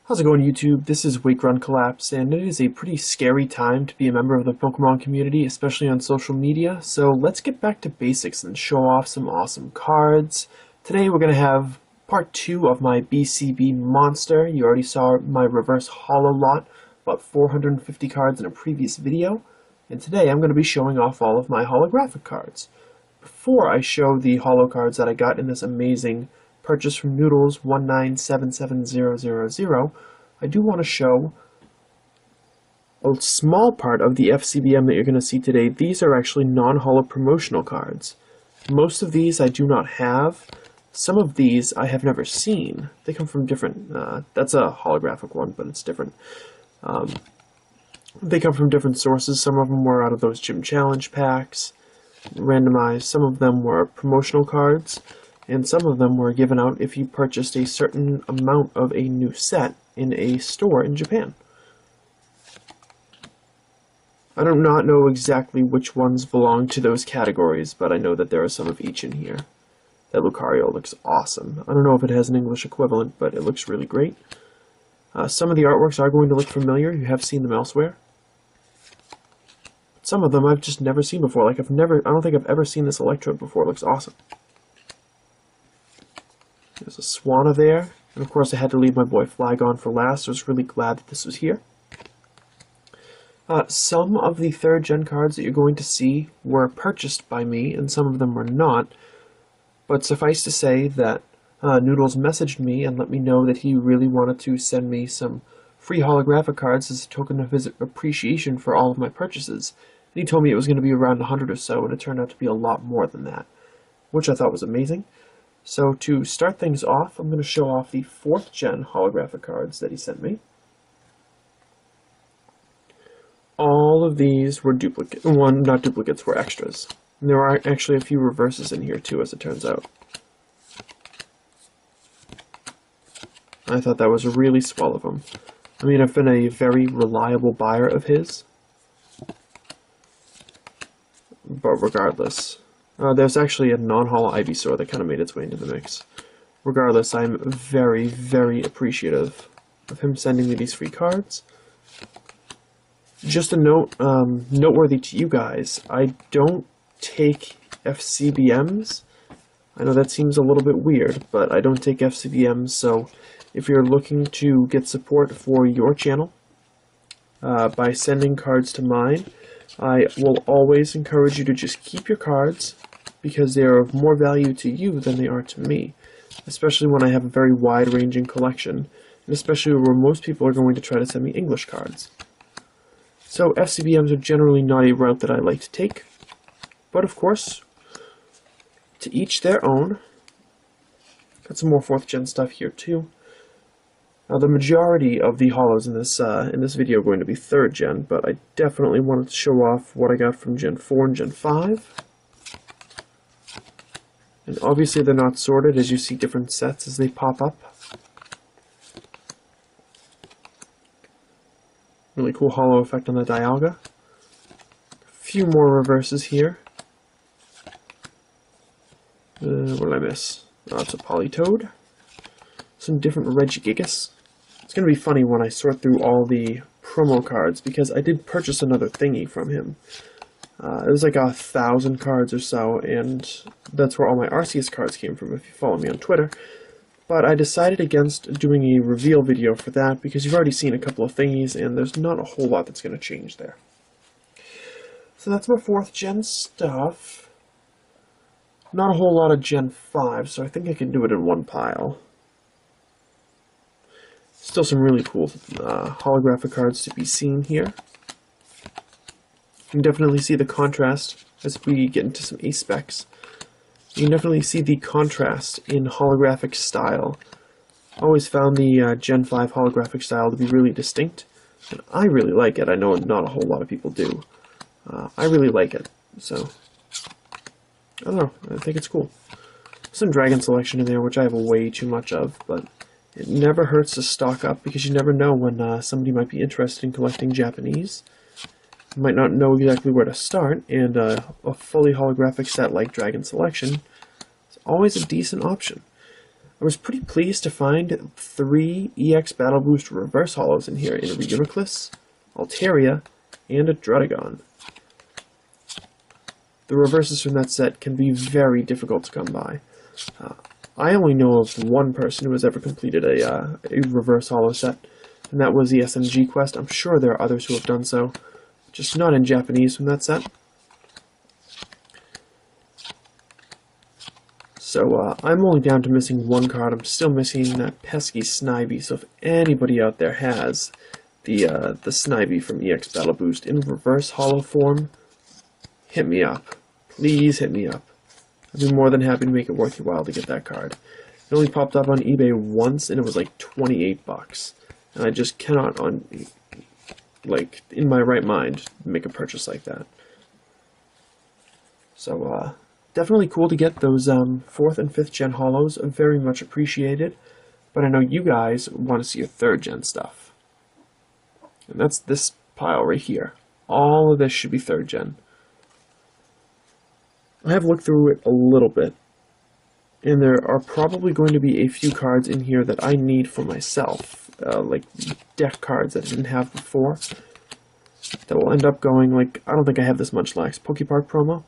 How's it going, YouTube? This is Wake Run Collapse, and it is a pretty scary time to be a member of the Pokemon community, especially on social media. So let's get back to basics and show off some awesome cards. Today we're going to have part 2 of my BCBMonster. You already saw my reverse holo lot, about 450 cards in a previous video. And today I'm going to be showing off all of my holographic cards. Before I show the holo cards that I got in this amazing purchase from Noodles 1977000, I do want to show a small part of the FCBM that you're going to see today. These are actually non-holo promotional cards. Most of these I do not have. Some of these I have never seen. They come from different, that's a holographic one, but it's different. They come from different sources. Some of them were out of those Gym Challenge packs, randomized. Some of them were promotional cards, and some of them were given out if you purchased a certain amount of a new set in a store in Japan. I do not know exactly which ones belong to those categories, but I know that there are some of each in here. That Lucario looks awesome. I don't know if it has an English equivalent, but it looks really great. Some of the artworks are going to look familiar. You have seen them elsewhere. Some of them I've just never seen before. Like I don't think I've ever seen this Electrode before. It looks awesome. There's a Swanna there, and of course I had to leave my boy Flygon for last, so I was really glad that this was here. Some of the 3rd gen cards that you're going to see were purchased by me, and some of them were not, but suffice to say that Noodles messaged me and let me know that he really wanted to send me some free holographic cards as a token of his appreciation for all of my purchases. And he told me it was going to be around 100 or so, and it turned out to be a lot more than that, which I thought was amazing. So to start things off, I'm going to show off the 4th gen holographic cards that he sent me. All of these were not duplicates, were extras. And there are actually a few reverses in here too, as it turns out. I thought that was really swell of him. I mean, I've been a very reliable buyer of his. But regardless, there's actually a non-holo Ivysaur that kind of made its way into the mix. Regardless, I'm very, very appreciative of him sending me these free cards. Just a note, noteworthy to you guys, I don't take FCBMs. I know that seems a little bit weird, but I don't take FCBMs, so if you're looking to get support for your channel by sending cards to mine, I will always encourage you to just keep your cards, because they are of more value to you than they are to me, especially when I have a very wide-ranging collection, and especially where most people are going to try to send me English cards. So FCBMs are generally not a route that I like to take, but of course, to each their own. Got some more 4th gen stuff here too. Now, the majority of the holos in this video are going to be 3rd gen, but I definitely wanted to show off what I got from Gen 4 and Gen 5. And obviously they're not sorted, as you see different sets as they pop up. Really cool holo effect on the Dialga. A few more reverses here. What did I miss? Oh, it's a Politoed. Some different Regigigas. It's going to be funny when I sort through all the promo cards, because I did purchase another thingy from him. It was like 1,000 cards or so, and that's where all my Arceus cards came from, if you follow me on Twitter. But I decided against doing a reveal video for that, because you've already seen a couple of thingies, and there's not a whole lot that's going to change there. So that's my 4th gen stuff. Not a whole lot of Gen 5, so I think I can do it in one pile. Still some really cool holographic cards to be seen here. You can definitely see the contrast as we get into some ace specs. You can definitely see the contrast in holographic style. I always found the Gen 5 holographic style to be really distinct, and I really like it. I know not a whole lot of people do. I really like it, so I don't know, I think it's cool. Some Dragon Selection in there, which I have way too much of, but it never hurts to stock up, because you never know when somebody might be interested in collecting Japanese. You might not know exactly where to start, and a fully holographic set like Dragon Selection is always a decent option. I was pretty pleased to find 3 EX Battle Boost Reverse Holos in here, in a Reuniclus, Altaria, and a Drudagon. The reverses from that set can be very difficult to come by. I only know of one person who has ever completed a reverse holo set, and that was the SMG quest. I'm sure there are others who have done so, just not in Japanese from that set. So I'm only down to missing one card. I'm still missing that pesky Snivy, so if anybody out there has the Snivy from EX Battle Boost in reverse holo form, hit me up. Please hit me up. I'd be more than happy to make it worth your while to get that card. It only popped up on eBay once, and it was like 28 bucks. And I just cannot, in my right mind, make a purchase like that. So, definitely cool to get those 4th and 5th gen holos. Very much appreciated. But I know you guys want to see your 3rd gen stuff. And that's this pile right here. All of this should be 3rd gen. I have looked through it a little bit, and there are probably going to be a few cards in here that I need for myself, like deck cards that I didn't have before, that will end up going, like, I don't think I have this much Lax Pokepark promo.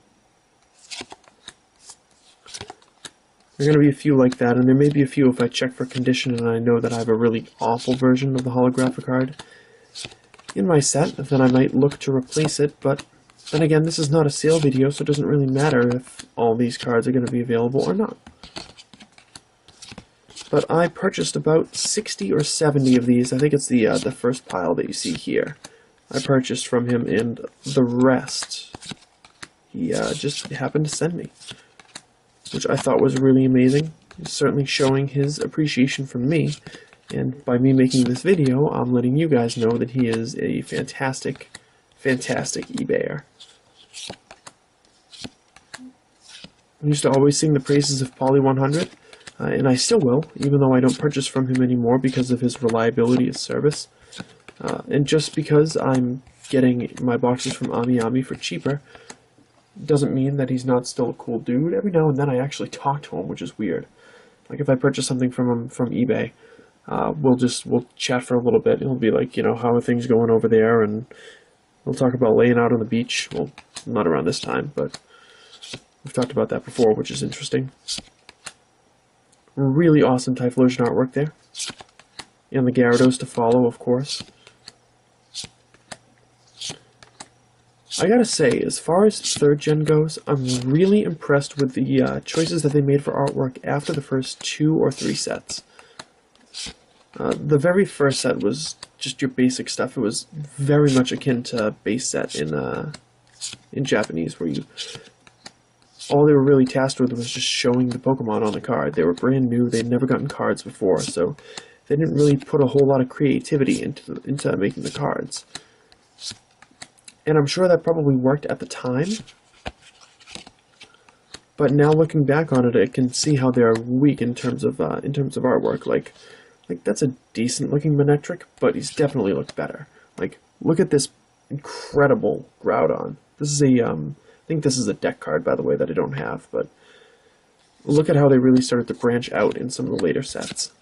There are going to be a few like that, and there may be a few if I check for condition and I know that I have a really awful version of the holographic card in my set, then I might look to replace it, but then again, this is not a sale video, so it doesn't really matter if all these cards are going to be available or not. But I purchased about 60 or 70 of these. I think it's the first pile that you see here. I purchased from him, and the rest he just happened to send me, which I thought was really amazing. He's certainly showing his appreciation from me, and by me making this video, I'm letting you guys know that he is a fantastic, fantastic eBayer. I used to always sing the praises of Poly 100, and I still will, even though I don't purchase from him anymore because of his reliability of service. And just because I'm getting my boxes from Ami for cheaper, doesn't mean that he's not still a cool dude. Every now and then I actually talk to him, which is weird. Like if I purchase something from him from eBay, we'll chat for a little bit. He'll be like, you know, how are things going over there, and we'll talk about laying out on the beach. Well, not around this time, but we've talked about that before, which is interesting. Really awesome Typhlosion artwork there. And the Gyarados to follow, of course. I gotta say, as far as 3rd gen goes, I'm really impressed with the choices that they made for artwork after the first 2 or 3 sets. The very first set was just your basic stuff. It was very much akin to base set in Japanese, where all they were really tasked with was just showing the Pokemon on the card. They were brand new, they'd never gotten cards before, so they didn't really put a whole lot of creativity into making the cards. And I'm sure that probably worked at the time, but now looking back on it, I can see how they're weak in terms of artwork. Like that's a decent looking Manectric, but he's definitely looked better. Like, look at this incredible Groudon. This is I think this is a deck card, by the way, that I don't have, but look at how they really started to branch out in some of the later sets.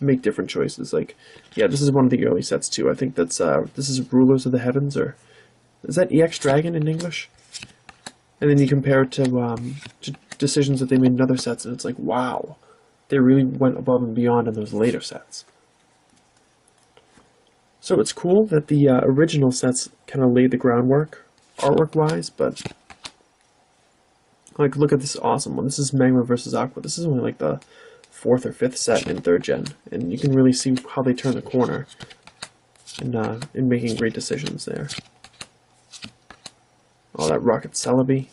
Make different choices. Like, yeah, this is one of the early sets too. I think that's this is Rulers of the Heavens, or is that EX Dragon in English? And then you compare it to decisions that they made in other sets, and it's like, wow, they really went above and beyond in those later sets. So it's cool that the original sets kind of laid the groundwork artwork-wise, but like, look at this awesome one. This is Magma vs. Aqua. This is only like the 4th or 5th set in 3rd gen, and you can really see how they turn the corner in making great decisions there. Oh, that Rocket Celebi.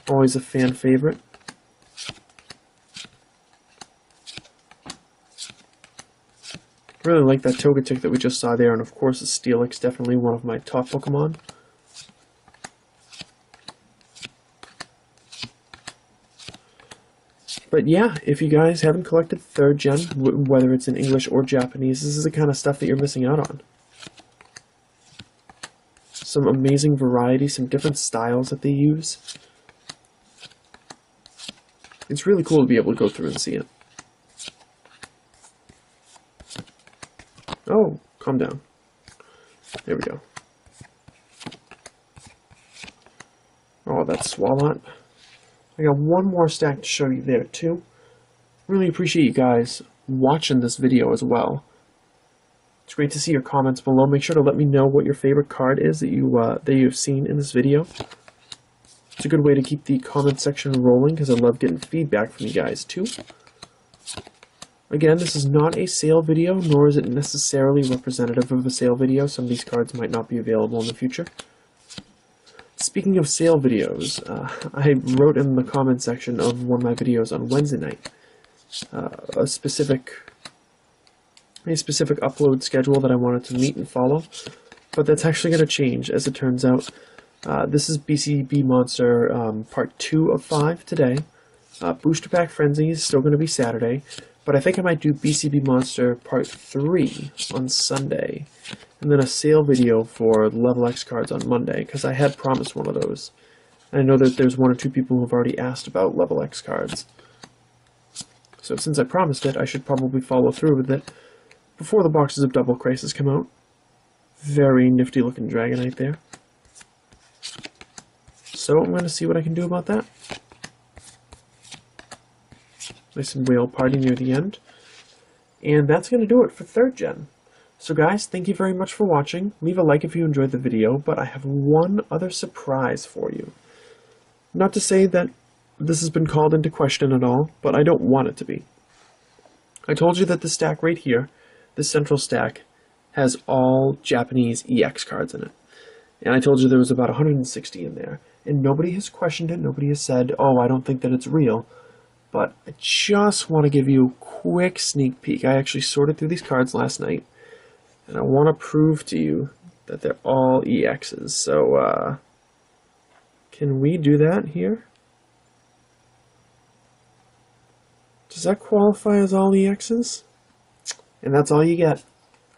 Always a fan favorite. Really like that Togetic that we just saw there, and of course the Steelix, definitely one of my top Pokemon. But yeah, if you guys haven't collected 3rd gen, whether it's in English or Japanese, this is the kind of stuff that you're missing out on. Some amazing variety, some different styles that they use. It's really cool to be able to go through and see it. Oh, calm down. There we go. Oh, that's Swalot. I got one more stack to show you there, too. Really appreciate you guys watching this video as well. It's great to see your comments below. Make sure to let me know what your favorite card is that you've seen in this video. It's a good way to keep the comment section rolling because I love getting feedback from you guys too. Again, this is not a sale video, nor is it necessarily representative of a sale video. Some of these cards might not be available in the future. Speaking of sale videos, I wrote in the comment section of one of my videos on Wednesday night a specific upload schedule that I wanted to meet and follow, but that's actually going to change, as it turns out. This is BCBMonster part 2 of 5 today. Booster Pack Frenzy is still going to be Saturday, but I think I might do BCBMonster part 3 on Sunday, and then a sale video for Level X cards on Monday, because I had promised one of those. And I know that there's 1 or 2 people who have already asked about Level X cards. So since I promised it, I should probably follow through with it before the boxes of Double Crisis come out. Very nifty looking Dragonite there. So I'm going to see what I can do about that. Nice and whale party near the end. And that's going to do it for 3rd Gen. So guys, thank you very much for watching. Leave a like if you enjoyed the video, but I have one other surprise for you. Not to say that this has been called into question at all, but I don't want it to be. I told you that this stack right here, this central stack, has all Japanese EX cards in it. And I told you there was about 160 in there. And nobody has questioned it, nobody has said, oh, I don't think that it's real. But I just want to give you a quick sneak peek. I actually sorted through these cards last night, and I want to prove to you that they're all EXs. So, can we do that here? Does that qualify as all EXs? And that's all you get.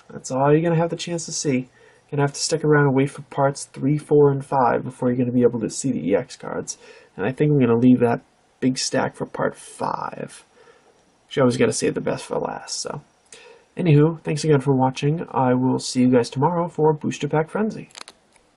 That's all you're going to have the chance to see. You're going to have to stick around and wait for parts 3, 4, and 5 before you're going to be able to see the EX cards. And I think I'm going to leave that big stack for part 5. You always got to save the best for last. So, anywho, thanks again for watching. I will see you guys tomorrow for Booster Pack Frenzy.